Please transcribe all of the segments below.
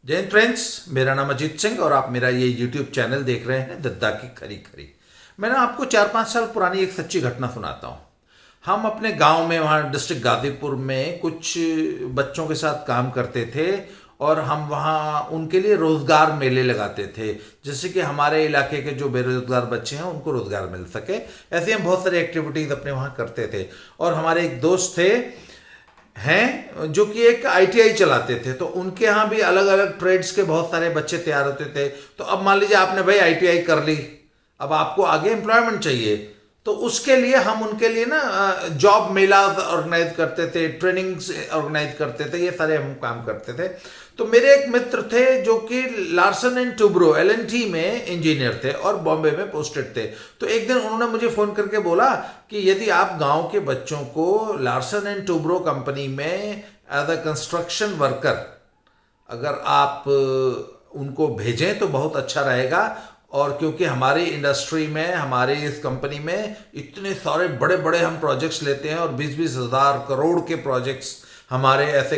जय हिंद फ्रेंड्स, मेरा नाम अजीत सिंह और आप मेरा ये यूट्यूब चैनल देख रहे हैं दद्दा की खरी खरी। मैं ना आपको 4-5 साल पुरानी एक सच्ची घटना सुनाता हूँ। हम अपने गांव में, वहाँ डिस्ट्रिक्ट गाजीपुर में कुछ बच्चों के साथ काम करते थे और हम वहाँ उनके लिए रोज़गार मेले लगाते थे, जिससे कि हमारे इलाके के जो बेरोजगार बच्चे हैं उनको रोज़गार मिल सके। ऐसे हम बहुत सारी एक्टिविटीज़ अपने वहाँ करते थे। और हमारे एक दोस्त थे हैं जो कि एक आईटीआई चलाते थे, तो उनके यहाँ भी अलग अलग ट्रेड्स के बहुत सारे बच्चे तैयार होते थे। तो अब मान लीजिए आपने भाई आईटीआई कर ली, अब आपको आगे एम्प्लॉयमेंट चाहिए, तो उसके लिए हम उनके लिए ना जॉब मेला ऑर्गेनाइज करते थे, ट्रेनिंग्स ऑर्गेनाइज करते थे, ये सारे हम काम करते थे। तो मेरे एक मित्र थे जो कि लार्सन एंड टूब्रो एलएनटी में इंजीनियर थे और बॉम्बे में पोस्टेड थे। तो एक दिन उन्होंने मुझे फ़ोन करके बोला कि यदि आप गांव के बच्चों को लार्सन एंड टूब्रो कंपनी में एज अ कंस्ट्रक्शन वर्कर अगर आप उनको भेजें तो बहुत अच्छा रहेगा। और क्योंकि हमारी इंडस्ट्री में, हमारी इस कंपनी में इतने सारे बड़े बड़े हम प्रोजेक्ट्स लेते हैं और 20-20 हज़ार करोड़ के प्रोजेक्ट्स, हमारे ऐसे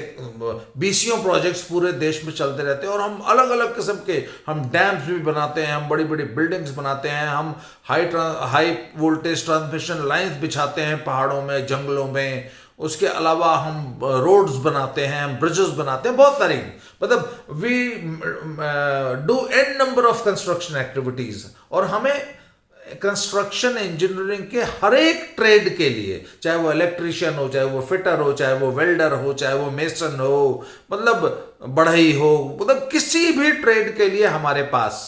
बीसियों प्रोजेक्ट्स पूरे देश में चलते रहते हैं। और हम अलग अलग किस्म के, हम डैम्स भी बनाते हैं, हम बड़ी बड़ी बिल्डिंग्स बनाते हैं, हम हाई वोल्टेज ट्रांसमिशन लाइंस बिछाते हैं पहाड़ों में, जंगलों में। उसके अलावा हम रोड्स बनाते हैं, हम ब्रिजेस बनाते हैं, बहुत सारी, मतलब we do an number of construction activities. और हमें कंस्ट्रक्शन इंजीनियरिंग के हर एक ट्रेड के लिए, चाहे वो इलेक्ट्रिशियन हो, चाहे वो फिटर हो, चाहे वो वेल्डर हो, चाहे वो मेसन हो, मतलब बढ़ई हो, मतलब किसी भी ट्रेड के लिए हमारे पास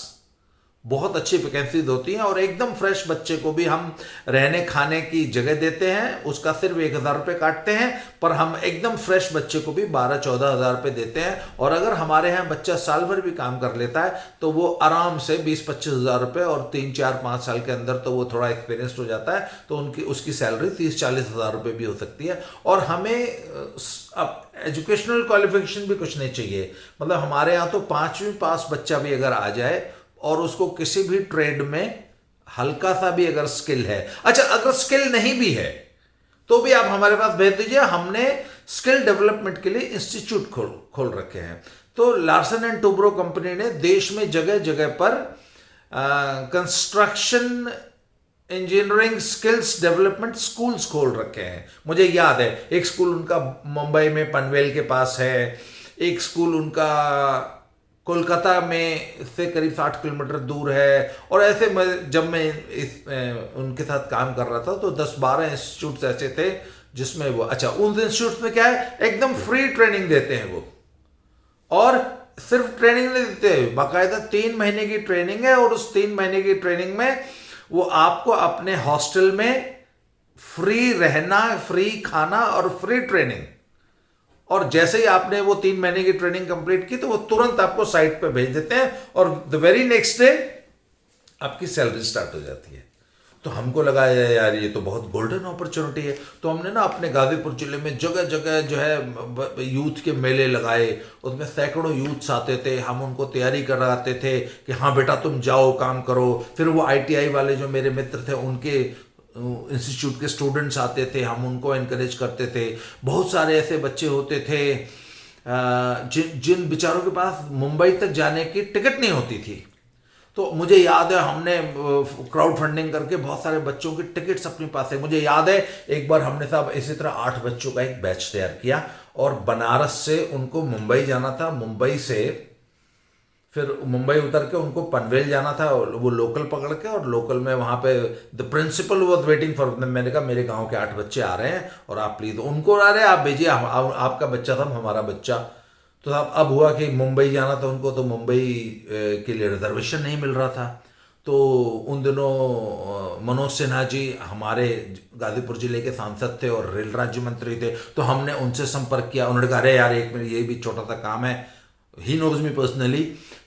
बहुत अच्छी वैकेंसीज होती हैं। और एकदम फ्रेश बच्चे को भी हम रहने खाने की जगह देते हैं, उसका सिर्फ 1,000 रुपये काटते हैं, पर हम एकदम फ्रेश बच्चे को भी 12-14 हज़ार रुपये देते हैं। और अगर हमारे यहाँ बच्चा साल भर भी काम कर लेता है तो वो आराम से 20-25 हज़ार रुपये, और 3-4-5 साल के अंदर तो वो थोड़ा एक्सपीरियंस्ड हो जाता है, तो उसकी सैलरी 30-40 हज़ार रुपये भी हो सकती है। और हमें अब एजुकेशनल क्वालिफिकेशन भी कुछ नहीं चाहिए, मतलब हमारे यहाँ तो 5वीं पास बच्चा भी अगर आ जाए और उसको किसी भी ट्रेड में हल्का सा भी अगर स्किल है, अच्छा अगर स्किल नहीं भी है तो भी आप हमारे पास भेज दीजिए। हमने स्किल डेवलपमेंट के लिए इंस्टीट्यूट खोल रखे हैं। तो लार्सन एंड टूब्रो कंपनी ने देश में जगह जगह पर construction engineering skills development schools खोल रखे हैं। मुझे याद है एक स्कूल उनका मुंबई में पनवेल के पास है, एक स्कूल उनका कोलकाता में से करीब 60 किलोमीटर दूर है। और ऐसे जब मैं उनके साथ काम कर रहा था तो 10-12 इंस्टीट्यूट्स ऐसे थे जिसमें वो, अच्छा उन इंस्टीट्यूट्स में क्या है, एकदम फ्री ट्रेनिंग देते हैं वो। और सिर्फ ट्रेनिंग नहीं देते, बाकायदा 3 महीने की ट्रेनिंग है। और उस 3 महीने की ट्रेनिंग में वो आपको अपने हॉस्टल में फ्री रहना, फ्री खाना और फ्री ट्रेनिंग। और जैसे ही आपने वो 3 महीने की ट्रेनिंग कंप्लीट की तो वो तुरंत आपको साइट पे भेज देते हैं और द वेरी नेक्स्ट डे आपकी सैलरी स्टार्ट हो जाती है। तो हमको लगा यार ये तो बहुत गोल्डन अपॉर्चुनिटी है। तो हमने ना अपने गाजीपुर जिले में जगह जगह जो है यूथ के मेले लगाए, उसमें सैकड़ों यूथ्स आते थे, हम उनको तैयारी कराते थे कि हाँ बेटा तुम जाओ काम करो। फिर वो आईटीआई वाले जो मेरे मित्र थे उनके इंस्टीट्यूट के स्टूडेंट्स आते थे, हम उनको एनकरेज करते थे। बहुत सारे ऐसे बच्चे होते थे जिन बेचारों के पास मुंबई तक जाने की टिकट नहीं होती थी। तो मुझे याद है हमने क्राउड फंडिंग करके बहुत सारे बच्चों की टिकट्स अपने पास है। मुझे याद है एक बार हमने साहब इसी तरह 8 बच्चों का एक बैच तैयार किया और बनारस से उनको मुंबई जाना था, मुंबई से फिर मुंबई उतर के उनको पनवेल जाना था, वो लोकल पकड़ के, और लोकल में वहाँ पे the principal was waiting for. मैंने कहा मेरे गांव के 8 बच्चे आ रहे हैं और आप प्लीज़ उनको आ रहे हैं, आप भेजिए, आपका बच्चा था हमारा बच्चा। तो अब हुआ कि मुंबई जाना था उनको, तो मुंबई के लिए रिजर्वेशन नहीं मिल रहा था। तो उन दिनों मनोज सिन्हा जी हमारे गाजीपुर जिले के सांसद थे और रेल राज्य मंत्री थे। तो हमने उनसे संपर्क किया, उन्होंने कहा अरे यार एक मिनट, ये भी छोटा सा काम है, ही नोज मी पर्सनली।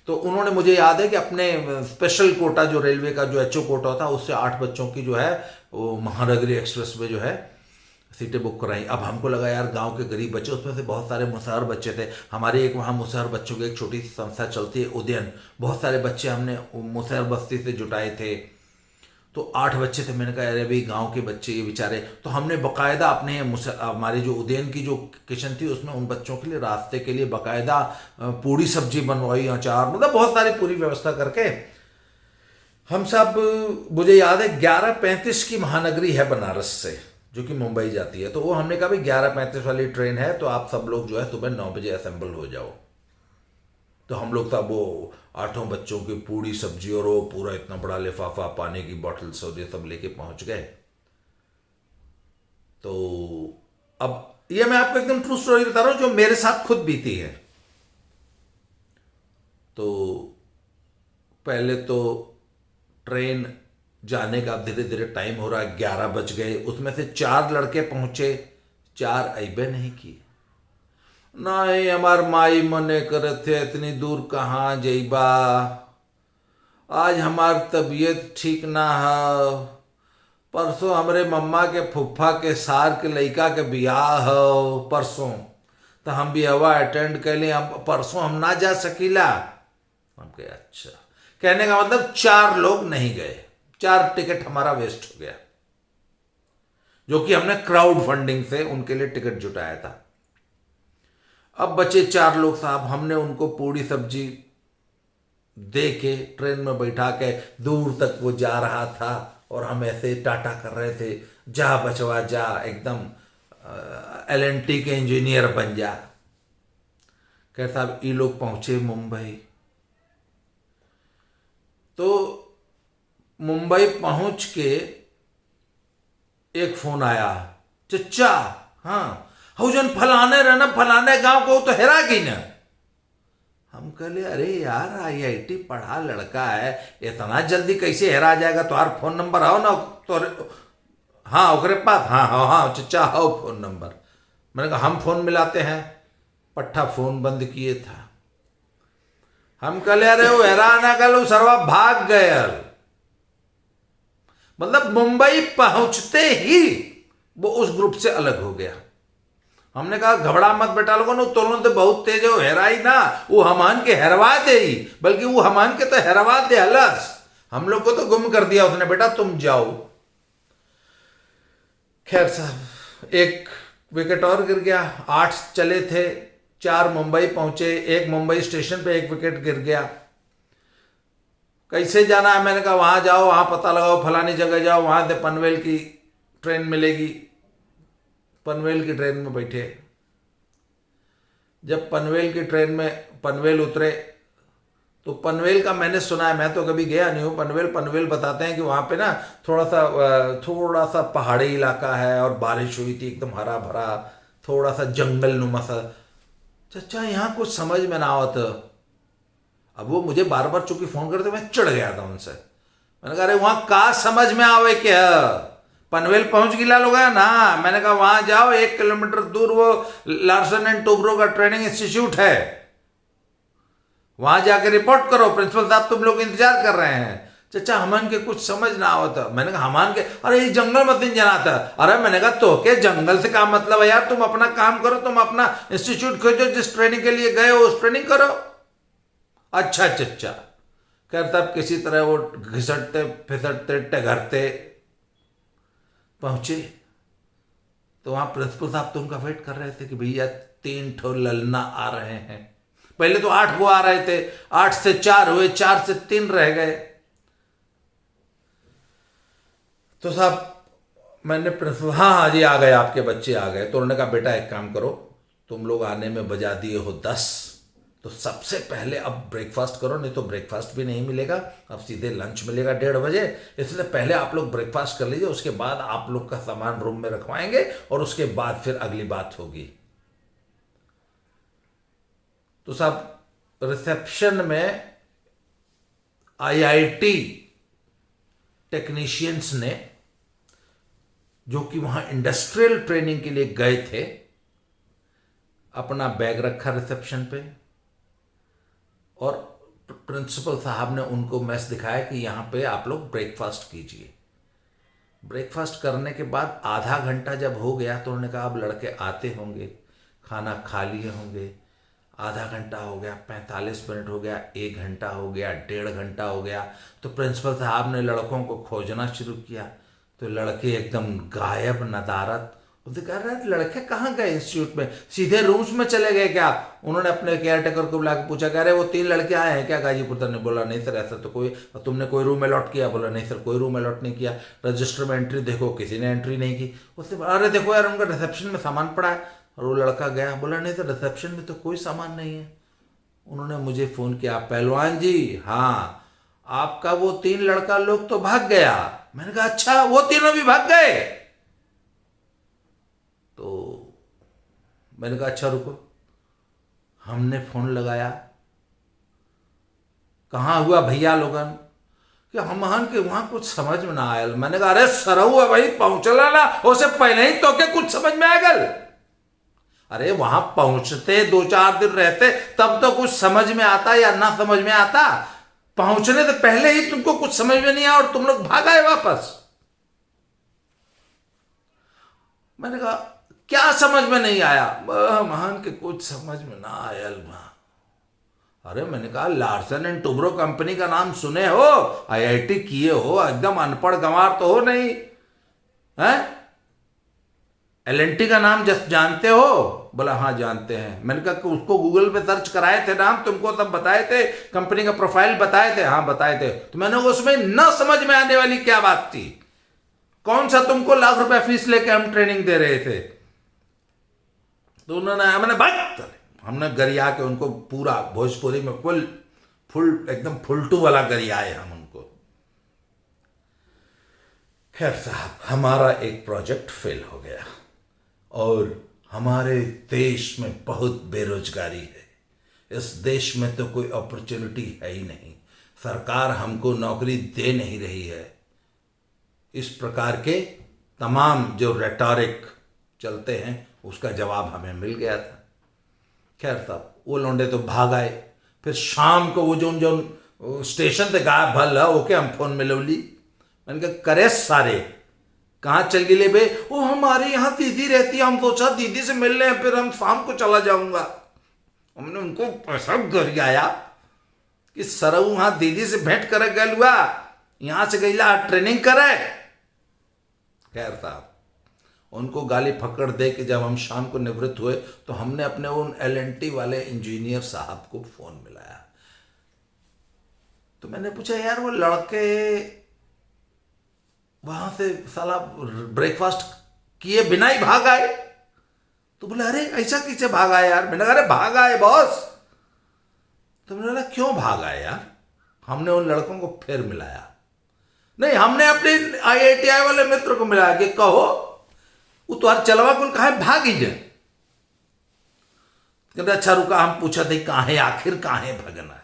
तो उन्होंने, मुझे याद है कि अपने स्पेशल कोटा जो रेलवे का जो एचओ कोटा था उससे 8 बच्चों की जो है वो महानगरी एक्सप्रेस में जो है सीटें बुक कराई। अब हमको लगा यार गांव के गरीब बच्चे, उसमें से बहुत सारे मुसहर बच्चे थे। हमारे एक वहाँ मुसहर बच्चों की एक छोटी सी संस्था चलती है उदयन, बहुत सारे बच्चे हमने मुसहर बस्ती से जुटाए थे। तो 8 बच्चे थे। मैंने कहा अरे भाई गांव के बच्चे ये बेचारे, तो हमने बाकायदा अपने हमारे जो उदयन की जो किचन थी उसमें उन बच्चों के लिए रास्ते के लिए बाकायदा पूरी सब्जी बनवाई, अचार, मतलब बहुत सारी पूरी व्यवस्था करके हम सब, मुझे याद है 11:35 की महानगरी है बनारस से जो कि मुंबई जाती है, तो वो हमने कहा भाई 11:35 वाली ट्रेन है तो आप सब लोग जो है सुबह 9 बजे असेंबल हो जाओ। तो हम लोग सब वो 8 बच्चों की पूरी सब्जी और वो पूरा इतना बड़ा लिफाफा, पानी की बॉटल्स और ये सब लेके पहुंच गए। तो अब ये मैं आपको एकदम ट्रू स्टोरी बता रहा हूं जो मेरे साथ खुद बीती है। तो पहले तो ट्रेन जाने का धीरे धीरे टाइम हो रहा है, 11 बज गए, उसमें से 4 लड़के पहुंचे, 4 अइबे नहीं किए। नहीं हमार माई मने करत थे इतनी दूर कहाँ जइबा, आज हमार तबीयत ठीक ना है, परसों हमरे मम्मा के फुफ्फा के सार के लइका के बियाह हो परसों, तो हम बियाहवा अटेंड कैले, हम परसों हम ना जा सकीला। हम कहे अच्छा, कहने का मतलब 4 लोग नहीं गए, 4 टिकट हमारा वेस्ट हो गया, जो कि हमने क्राउड फंडिंग से उनके लिए टिकट जुटाया था। अब बचे 4 लोग साहब, हमने उनको पूरी सब्जी दे के ट्रेन में बैठा के, दूर तक वो जा रहा था और हम ऐसे टाटा कर रहे थे, जा बचवा जा, एकदम LNT के इंजीनियर बन जा। कह साहब ये लोग पहुंचे मुंबई। तो मुंबई पहुंच के एक फोन आया, चचा हाँ हुजन फलाने रहना, फलाने गांव को तो हेरा गई ना। हम कहले अरे यार IIT पढ़ा लड़का है, इतना जल्दी कैसे हेरा जाएगा, तुम्हारा फोन नंबर आओ ना तो। हाँ ओकरे पास, हाँ हाँ हाँ चचा आओ फोन नंबर। मैंने कहा हम फोन मिलाते हैं, पट्टा फोन बंद किए था। हम कहले अरे वो हेरा ना कल सरवा भाग गए। मतलब मुंबई पहुंचते ही वो उस ग्रुप से अलग हो गया। हमने कहा घबरा मत बेटा लोगों ने, तोलन तो बहुत तेज हो, हेराई ना वो हमान के हेरवा दे ही, बल्कि वो हमान के तो हेरवा दे हलस, हम लोग को तो गुम कर दिया उसने, बेटा तुम जाओ। खैर साहब एक विकेट और गिर गया, 8 चले थे, 4 मुंबई पहुंचे, एक मुंबई स्टेशन पे एक विकेट गिर गया। कैसे जाना है, मैंने कहा वहां जाओ, वहां पता लगाओ, फलानी जगह जाओ, वहां से पनवेल की ट्रेन मिलेगी। पनवेल की ट्रेन में बैठे, जब पनवेल की ट्रेन में पनवेल उतरे तो पनवेल का मैंने सुना है, मैं तो कभी गया नहीं हूँ पनवेल। पनवेल बताते हैं कि वहाँ पे ना थोड़ा सा पहाड़ी इलाका है और बारिश हुई थी, एकदम हरा भरा, थोड़ा सा जंगल नुमा सा। चचा यहाँ कुछ समझ में ना आवत। अब वो मुझे बार बार चूंकि फोन करते, मैं चिढ़ गया था उनसे। मैंने कहा अरे वहाँ का समझ में आवे क्या, पनवेल पहुंच गिला लोग है ना। मैंने कहा वहां जाओ, 1 किलोमीटर दूर वो लार्सन एंड टूब्रो का ट्रेनिंग इंस्टीट्यूट है, वहां जाकर रिपोर्ट करो, प्रिंसिपल साहब तुम लोग इंतजार कर रहे हैं। चचा हमान के कुछ समझ ना आवता। मैंने कहा हमान के, अरे ये जंगल मत नहीं जाना था। अरे मैंने कहा तो क्या जंगल से काम मतलब है यार, तुम अपना काम करो, तुम अपना इंस्टीट्यूट खोजो, जिस ट्रेनिंग के लिए गए हो उस ट्रेनिंग करो। अच्छा चचा, कहता अब किसी तरह वो घिसटते फिसटते टघरते पहुंचे। तो वहां प्रिंसिपल साहब तो उनका वेट कर रहे थे कि भैया 3 ठो ललना आ रहे हैं। पहले तो 8 वो आ रहे थे, 8 से 4 हुए, 4 से 3 रह गए। तो साहब मैंने प्रिंसिपल, हाँ जी आ गए, आपके बच्चे आ गए। तो उन्होंने कहा बेटा एक काम करो, तुम लोग आने में बजा दिए हो 10, तो सबसे पहले अब ब्रेकफास्ट करो, नहीं तो ब्रेकफास्ट भी नहीं मिलेगा, अब सीधे लंच मिलेगा 1:30 बजे। इसलिए पहले आप लोग ब्रेकफास्ट कर लीजिए, उसके बाद आप लोग का सामान रूम में रखवाएंगे और उसके बाद फिर अगली बात होगी। तो साहब रिसेप्शन में IIT टेक्नीशियंस ने, जो कि वहां इंडस्ट्रियल ट्रेनिंग के लिए गए थे, अपना बैग रखा रिसेप्शन पे और प्रिंसिपल साहब ने उनको मैस दिखाया कि यहाँ पे आप लोग ब्रेकफास्ट कीजिए। ब्रेकफास्ट करने के बाद आधा घंटा जब हो गया तो उन्होंने कहा अब लड़के आते होंगे, खाना खा लिए होंगे, आधा घंटा हो गया, 45 मिनट हो गया, 1 घंटा हो गया, 1.5 घंटा हो गया। तो प्रिंसिपल साहब ने लड़कों को खोजना शुरू किया। तो लड़के एकदम गायब, नदारत। उसने कहा अरे लड़के कहाँ गए इंस्टीट्यूट में, सीधे रूम्स में चले गए क्या? उन्होंने अपने केयर टेकर को बुला के पूछा कि अरे वो 3 लड़के आए हैं क्या गाजीपुर से? ने बोला नहीं सर ऐसा तो कोई। तुमने कोई रूम अलॉट किया? बोला नहीं सर कोई रूम अलॉट नहीं किया। रजिस्टर में एंट्री देखो, किसी ने एंट्री नहीं की। उसने बोला अरे देखो यार उनका रिसेप्शन में सामान पड़ा है। और वो लड़का गया, बोला नहीं सर रिसेप्शन में तो कोई सामान नहीं है। उन्होंने मुझे फ़ोन किया, पहलवान जी हाँ आपका वो 3 लड़का लोग तो भाग गया। मैंने कहा अच्छा वो तीनों भी भाग गए? तो मैंने कहा अच्छा रुको। हमने फ़ोन लगाया, कहाँ हुआ भैया लोगन? कि हम के वहाँ कुछ समझ में ना आयल। मैंने कहा अरे सरहुआ भाई पहुँचला ना, उससे पहले ही तो के कुछ समझ में आ गल। अरे वहां पहुंचते 2-4 दिन रहते तब तो कुछ समझ में आता या ना समझ में आता। पहुंचने से पहले ही तुमको कुछ समझ में नहीं आया और तुम लोग भाग आए वापस। मैंने कहा क्या समझ में नहीं आया? महान के कुछ समझ में ना आया। अरे मैंने कहा लार्सन एंड टुब्रो कंपनी का नाम सुने हो, आईआईटी किए हो, एकदम अनपढ़ गंवार तो हो नहीं है? एलएनटी का नाम जानते हो? बोला हाँ जानते हैं। मैंने कहा कि उसको गूगल पे सर्च कराए थे नाम, तुमको तब बताए थे, कंपनी का प्रोफाइल बताए थे? हाँ बताए थे। तो मैंने उसमें न समझ में आने वाली क्या बात थी? कौन सा तुमको लाख रुपए फीस लेके हम ट्रेनिंग दे रहे थे? तो उन्होंने मैंने बात हमने गरिया के उनको पूरा भोजपुरी में फुल एकदम फुलटू वाला गरियाए हम उनको। खैर साहब हमारा एक प्रोजेक्ट फेल हो गया और हमारे देश में बहुत बेरोजगारी है। इस देश में तो कोई अपॉर्चुनिटी है ही नहीं, सरकार हमको नौकरी दे नहीं रही है। इस प्रकार के तमाम जो रेटोरिक चलते हैं उसका जवाब हमें मिल गया था। खैर साहब वो लौंडे तो भाग आए। फिर शाम को वो जो स्टेशन से गायब भल है ओके हम फोन में लौली। मैंने कहा करे सारे कहाँ चल गए बे? वो हमारे यहाँ दीदी रहती है, हम सोचा दीदी से मिल रहे हैं, फिर हम शाम को चला जाऊंगा। हमने उनको पैसा गरियाया कि सरऊ वहाँ दीदी से भेंट करे गल हुआ, यहाँ से गईला ट्रेनिंग करे। खैर साहब उनको गाली फकड़ दे के जब हम शाम को निवृत्त हुए तो हमने अपने उन एलएनटी वाले इंजीनियर साहब को फोन मिलाया। तो मैंने पूछा यार वो लड़के वहां से साला ब्रेकफास्ट किए बिना ही भाग आए? तो बोले अरे ऐसा कैसे भाग आए यार? मैंने कहा अरे भाग आए बॉस। तो मैंने बोला क्यों भाग आए यार? हमने उन लड़कों को फिर मिलाया। नहीं हमने अपने आईआईटीआई वाले मित्र को मिलाया कि कहो वो तो चलवा कुल कहा भाग ही जाए। कहते अच्छा रुका, हम पूछा थे कहाँ है आखिर कहाँ है भगना?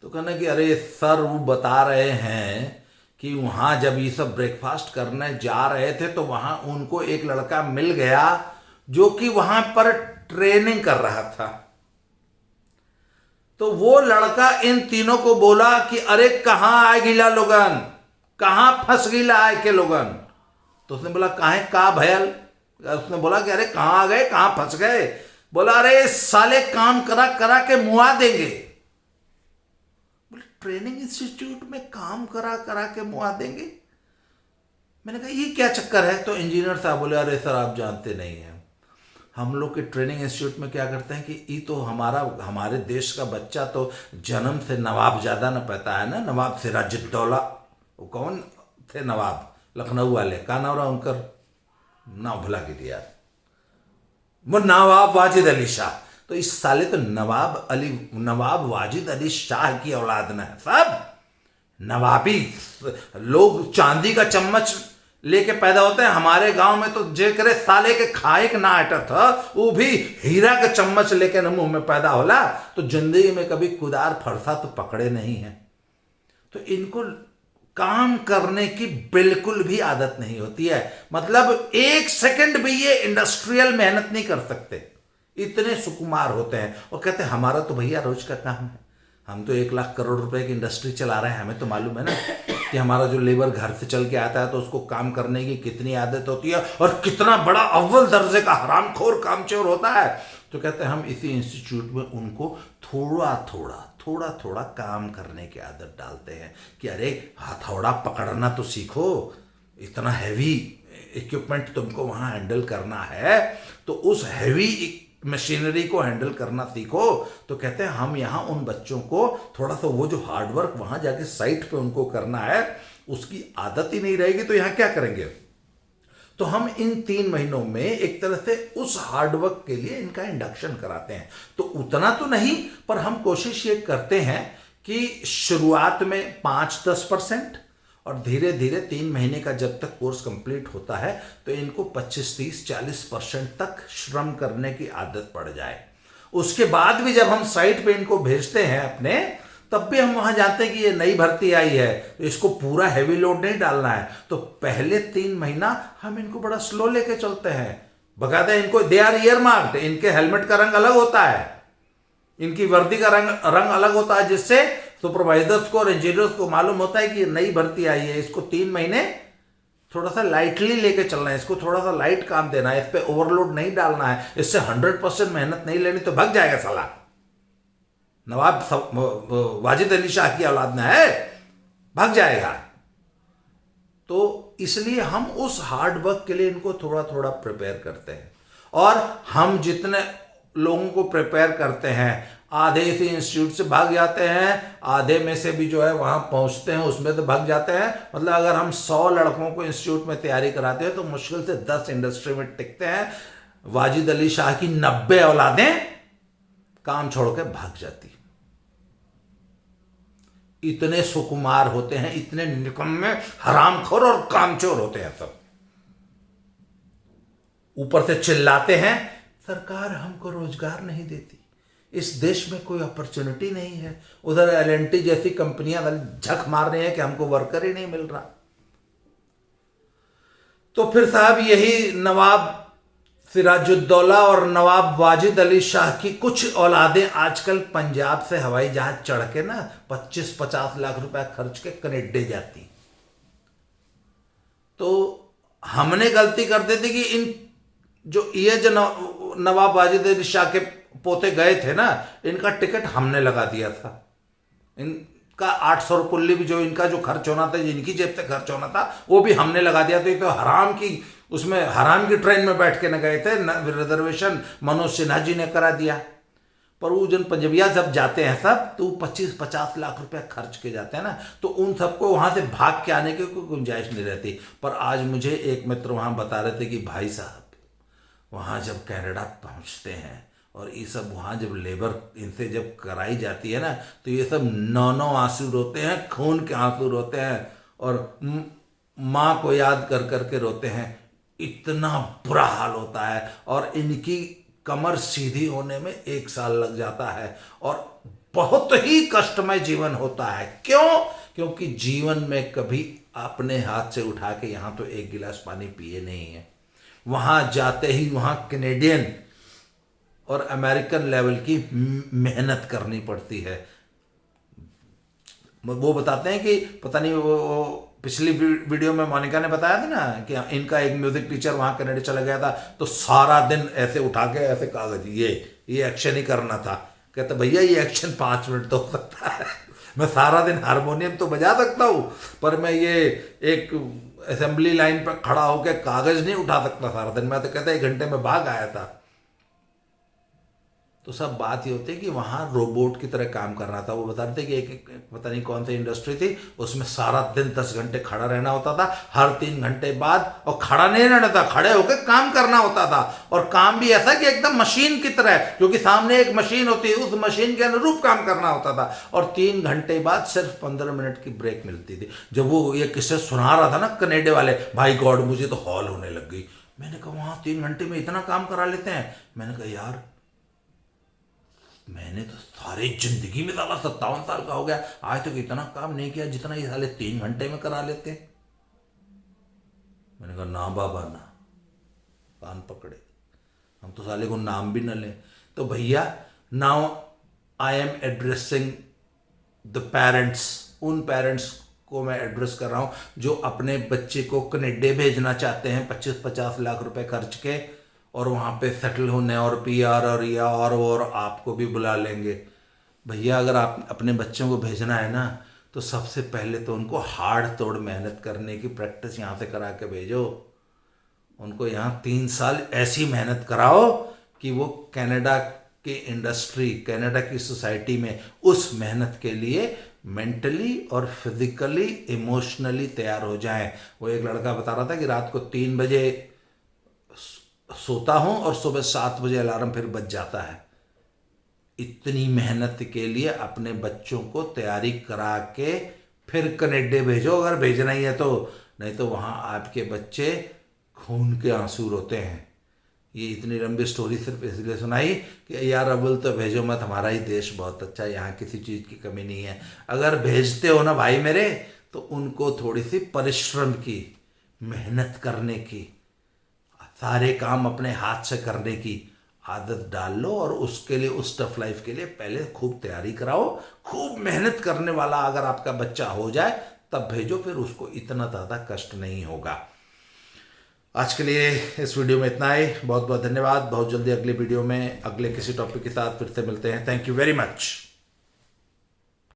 तो कहना कि अरे सर वो बता रहे हैं कि वहाँ जब ये सब ब्रेकफास्ट करने जा रहे थे तो वहाँ उनको एक लड़का मिल गया जो कि वहाँ पर ट्रेनिंग कर रहा था। तो वो लड़का इन तीनों को बोला कि अरे कहाँ आए गिला लोगन, कहाँ फंस गिला आए के लोगन? तो उसने बोला काहे का भयल? उसने बोला कि अरे कहाँ आ गए, कहाँ फंस गए? बोला अरे साले काम करा करा के मुआ देंगे। बोले ट्रेनिंग इंस्टीट्यूट में काम करा करा के मुआ देंगे? मैंने कहा ये क्या चक्कर है? तो इंजीनियर साहब बोले अरे सर आप जानते नहीं हैं, हम लोग के ट्रेनिंग इंस्टीट्यूट में क्या करते हैं कि ये तो हमारे देश का बच्चा तो जन्म से नवाब ज़्यादा न पता है ना, नवाब सिराजुद्दौला। वो कौन थे नवाब? लखनऊ वाले, का नाम रहा उनका? नाम भुला के दिया, वो नवाब वाजिद अली शाह। तो इस साले तो नवाब वाजिद अली शाह की औलाद न है सब। नवाबी लोग चांदी का चम्मच लेके पैदा होते हैं, हमारे गांव में तो जेकरे साले के खाए के ना आटा था वो भी हीरा का चम्मच लेके न मुंह में पैदा होला। तो जिंदगी में कभी कुदार फरसा तो पकड़े नहीं है। तो इनको काम करने की बिल्कुल भी आदत नहीं होती है। मतलब 1 सेकंड भी ये इंडस्ट्रियल मेहनत नहीं कर सकते, इतने सुकुमार होते हैं। और कहते हैं हमारा तो भैया रोज का काम है, हम तो 1 लाख करोड़ रुपए की इंडस्ट्री चला रहे हैं, हमें तो मालूम है ना कि हमारा जो लेबर घर से चल के आता है तो उसको काम करने की कितनी आदत होती है और कितना बड़ा अव्वल दर्जे का हरामखोर कामचोर होता है। तो कहते हैं हम इसी इंस्टीट्यूट में उनको थोड़ा थोड़ा काम करने की आदत डालते हैं कि अरे हथौड़ा पकड़ना तो सीखो, इतना हैवी इक्विपमेंट तुमको वहाँ हैंडल करना है तो उस हैवी मशीनरी को हैंडल करना सीखो। तो कहते हैं हम यहाँ उन बच्चों को थोड़ा सा वो जो हार्डवर्क वहाँ जाके साइट पे उनको करना है उसकी आदत ही नहीं रहेगी तो यहाँ क्या करेंगे। तो हम इन 3 महीनों में एक तरह से उस हार्डवर्क के लिए इनका इंडक्शन कराते हैं। तो उतना तो नहीं, पर हम कोशिश ये करते हैं कि शुरुआत में 5-10% और धीरे धीरे 3 महीने का जब तक कोर्स कंप्लीट होता है तो इनको 25-30-40% तक श्रम करने की आदत पड़ जाए। उसके बाद भी जब हम साइट पे इनको भेजते हैं अपने, तब भी हम वहां जानते हैं कि ये नई भर्ती आई है तो इसको पूरा हैवी लोड नहीं डालना है। तो पहले 3 महीना हम इनको बड़ा स्लो लेके चलते हैं। बकायदा इनको दे आर ईयर मार्क्ड, इनके हेलमेट का रंग अलग होता है, इनकी वर्दी का रंग अलग होता है, जिससे सुपरवाइजर्स को और इंजीनियर्स को मालूम होता है कि ये नई भर्ती आई है, इसको 3 महीने थोड़ा सा लाइटली लेके चलना है, इसको थोड़ा सा लाइट काम देना है, इस पे ओवरलोड नहीं डालना है, इससे 100% मेहनत नहीं लेनी तो भाग जाएगा साला। नवाब वाजिद अली शाह की औलाद में है, भाग जाएगा। तो इसलिए हम उस हार्ड वर्क के लिए इनको थोड़ा थोड़ा प्रिपेयर करते हैं। और हम जितने लोगों को प्रिपेयर करते हैं, आधे इसी इंस्टीट्यूट से भाग जाते हैं, आधे में से भी जो है वहां पहुंचते हैं उसमें तो भाग जाते हैं। मतलब अगर हम 100 लड़कों को इंस्टीट्यूट में तैयारी कराते हैं तो मुश्किल से 10 इंडस्ट्री में टिकते हैं। वाजिद अली शाह की 90 औलादें काम छोड़ के भाग जाती। इतने सुकुमार होते हैं, इतने निकम्मे, हरामखोर और कामचोर होते हैं सब। ऊपर से चिल्लाते हैं सरकार हमको रोजगार नहीं देती, इस देश में कोई अपॉर्चुनिटी नहीं है, उधर एलएनटी जैसी कंपनियां झक मार रही हैं कि हमको वर्कर ही नहीं मिल रहा। तो फिर साहब यही नवाब सिराजुद्दौला और नवाब वाजिद अली शाह की कुछ औलादें आजकल पंजाब से हवाई जहाज चढ़ के ना 25-50 लाख रुपए खर्च के कनेडा जाती। तो हमने गलती कर दी थी कि इन जो नवाब वाजिद अली शाह के पोते गए थे ना, इनका टिकट हमने लगा दिया था। इनका 800 रुपये भी जो इनका जो खर्च होना था, इनकी जेब से खर्च होना था, वो भी हमने लगा दिया। तो ये तो हराम की ट्रेन में बैठ के न गए थे, रिजर्वेशन मनोज सिन्हा जी ने करा दिया। पर वो जन पंजाबिया जब जाते हैं सब तो 25-50 लाख रुपए खर्च के जाते हैं ना, तो उन सबको वहां से भाग के आने की कोई गुंजाइश नहीं रहती। पर आज मुझे एक मित्र वहां बता रहे थे कि भाई साहब वहां जब कनाडा पहुंचते हैं और ये सब वहाँ जब लेबर इनसे जब कराई जाती है ना, तो ये सब 9 आंसू रोते हैं, खून के आंसू रोते हैं और माँ को याद कर करके रोते हैं। इतना बुरा हाल होता है और इनकी कमर सीधी होने में 1 साल लग जाता है और बहुत ही कष्टमय जीवन होता है। क्यों? क्योंकि जीवन में कभी अपने हाथ से उठा के यहाँ तो 1 गिलास पानी पिए नहीं है। वहाँ जाते ही वहाँ कैनेडियन और अमेरिकन लेवल की मेहनत करनी पड़ती है। वो बताते हैं कि पता नहीं वो पिछली वीडियो में मोनिका ने बताया था ना कि इनका एक म्यूजिक टीचर वहाँ कनाडा चला गया था, तो सारा दिन ऐसे उठा के ऐसे कागज ये एक्शन ही करना था। कहते भैया ये एक्शन 5 मिनट तो हो सकता है, मैं सारा दिन हारमोनियम तो बजा सकता हूँ पर मैं ये एक असेंबली लाइन पर खड़ा होकर कागज नहीं उठा सकता सारा दिन। मैं तो कहता 1 घंटे में भाग आया था। तो सब बात ये होती है कि वहाँ रोबोट की तरह काम करना था। वो बता रहे थे कि एक पता नहीं कौन सी इंडस्ट्री थी, उसमें सारा दिन 10 घंटे खड़ा रहना होता था, हर 3 घंटे बाद, और खड़ा नहीं रहना था, खड़े होकर काम करना होता था। और काम भी ऐसा कि एकदम मशीन की तरह, क्योंकि सामने एक मशीन होती है, उस मशीन के अनुरूप काम करना होता था। और 3 घंटे बाद सिर्फ 15 मिनट की ब्रेक मिलती थी। जब वो ये किस्से सुना रहा था ना कनेडा वाले, भाई गॉड मुझे तो हॉल होने लग गई। मैंने कहा वहाँ 3 घंटे में इतना काम करा लेते हैं? मैंने कहा यार मैंने तो सारी जिंदगी में साला 57 साल का हो गया, आज तक इतना काम नहीं किया जितना ये साले 3 घंटे में करा लेते। मैंने कहा ना बाबा ना, कान पकड़े, हम तो साले को नाम भी न लें। तो भैया now I am addressing the parents, उन पेरेंट्स को मैं एड्रेस कर रहा हूं जो अपने बच्चे को कनेडा भेजना चाहते हैं 25-50 लाख रुपए खर्च के, और वहाँ पे सेटल होने और पीआर और या और आपको भी बुला लेंगे। भैया अगर आप अपने बच्चों को भेजना है ना, तो सबसे पहले तो उनको हाड़ तोड़ मेहनत करने की प्रैक्टिस यहाँ से करा के भेजो। उनको यहाँ 3 साल ऐसी मेहनत कराओ कि वो कनाडा की इंडस्ट्री, कनाडा की सोसाइटी में उस मेहनत के लिए मेंटली और फिजिकली इमोशनली तैयार हो जाएं। वो एक लड़का बता रहा था कि रात को 3 बजे सोता हूँ और सुबह 7 बजे अलार्म फिर बज जाता है। इतनी मेहनत के लिए अपने बच्चों को तैयारी करा के फिर कनेडा भेजो अगर भेजना ही है तो, नहीं तो वहाँ आपके बच्चे खून के आंसू रोते हैं। ये इतनी लंबी स्टोरी सिर्फ इसलिए सुनाई कि यार अबुल तो भेजो मत, हमारा ही देश बहुत अच्छा है, यहाँ किसी चीज़ की कमी नहीं है। अगर भेजते हो ना भाई मेरे, तो उनको थोड़ी सी परिश्रम की, मेहनत करने की, सारे काम अपने हाथ से करने की आदत डाल लो। और उसके लिए, उस टफ लाइफ के लिए पहले खूब तैयारी कराओ। खूब मेहनत करने वाला अगर आपका बच्चा हो जाए तब भेजो, फिर उसको इतना ज़्यादा कष्ट नहीं होगा। आज के लिए इस वीडियो में इतना ही। बहुत बहुत धन्यवाद। बहुत जल्दी अगले वीडियो में अगले किसी टॉपिक के साथ फिर से मिलते हैं। Thank you very much.